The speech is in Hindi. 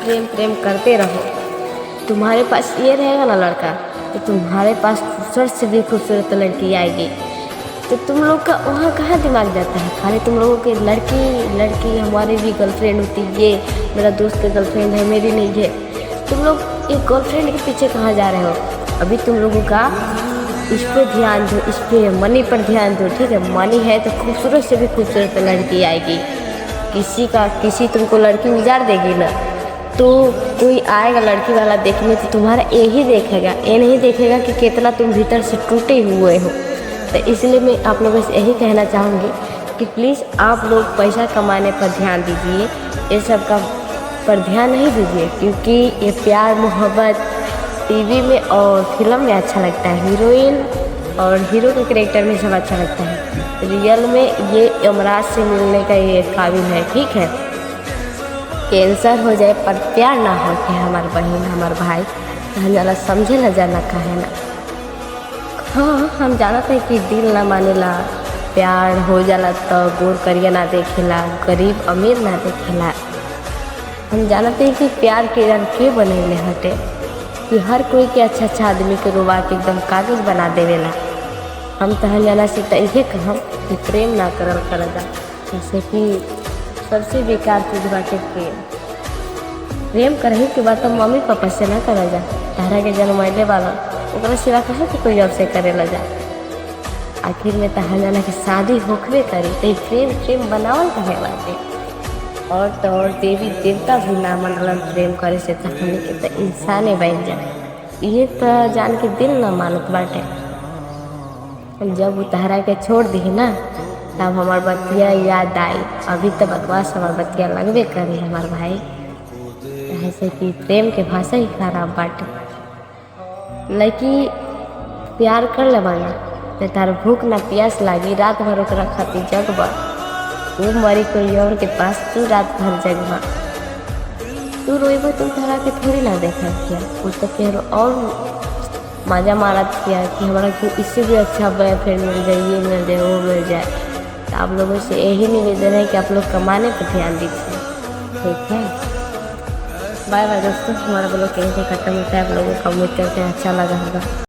प्रेम प्रेम करते रहो। तुम्हारे पास ये रहेगा ना लड़का, तो तुम्हारे पास खूबसूरत से भी खूबसूरत लड़की आएगी। तो तुम लोग का वहाँ कहाँ दिमाग जाता है? खाली तुम लोगों की लड़की लड़की, हमारी भी गर्लफ्रेंड होती है, ये मेरा दोस्त की गर्लफ्रेंड है, मेरी नहीं है। तुम लोग एक गर्लफ्रेंड के पीछे कहाँ जा रहे हो? अभी तुम लोगों का इस पे ध्यान दो, इस पे मनी पर ध्यान दो, ठीक है? मनी है तो खूबसूरत से भी खूबसूरत लड़की आएगी। किसी तुमको लड़की उजाड़ देगी ना, तो कोई आएगा लड़की वाला देखने, तो तुम्हारा यही देखेगा, ये नहीं देखेगा कि कितना तुम भीतर से टूटे हुए हो। तो इसलिए मैं आप लोगों से यही कहना चाहूँगी कि प्लीज़ आप लोग पैसा कमाने पर ध्यान दीजिए, ये सब का पर ध्यान नहीं दीजिए, क्योंकि ये प्यार मोहब्बत टीवी में और फिल्म में अच्छा लगता है, हीरोइन और हीरो के कैरेक्टर में सब अच्छा लगता है। रियल में ये यमराज से मिलने का ये काबिल है, ठीक है? कैंसर हो जाए पर प्यार ना हो कि हमारी बहन हमारे भाई, तो हम ज़्यादा समझे ना जाना कहे ना। हाँ, हम जानते हैं कि दिल ना मानेला, प्यार हो जाला तो गोर करिया ना देखेला, गरीब अमीर ना देखेला। हम जानते हैं कि प्यार के रंग क्यों बनेले हटे, कि हर कोई के अच्छा आदमी के रुबा के एकदम कागज बना देवेला। हम तो हम जाना से इहे कहम कि प्रेम ना करल जा, जैसे कि सबसे बेकार चीज़ बाटे प्रेम करही के बाद तो मम्मी पापा से ना करल जा। तारा के जन्मैले वाला ओकरा सिवा कहे कि कोई और से करेला जा। आखिर में तहा जाना कि शादी होखबे करी, तो प्रेम बनावल कहे बाटे। और तो और देवी देवता भी ना मनलन प्रेम करे से, तखनी के तो इंसाने बन जाए। ये तो जान के दिल ना मानत बाटे। जब उतारा के छोड़ दी ना, तब हमार बतिया याद आई। अभी तो बकवास हमार बतिया लगबे करे हमार भाई, ऐसे कि प्रेम के भाषा ही खराब बाटे। लड़की प्यार कर ले बना तो तार भूख ना प्यास लागी, रात भर ओकरा खातिर जगबा, तू मरी कोई और के पास, तू रात भर जगबा, तू रोइबा, तू तारा के थोड़ी ना देखा किया। कुछ तो फिर और मज़ा मारा किया कि हमारा कि इससे भी अच्छा बॉयफ्रेंड मिल जाए, ये मिल जाए, वो मिल जाए। तो आप लोगों से यही निवेदन है कि आप लोग कमाने पर ध्यान दीजिए, ठीक है? बाय बाय दोस्तों, हमारा ब्लॉग यहीं से खत्म होता है। आप लोगों का उम्मीद करते हैं अच्छा लगा होगा।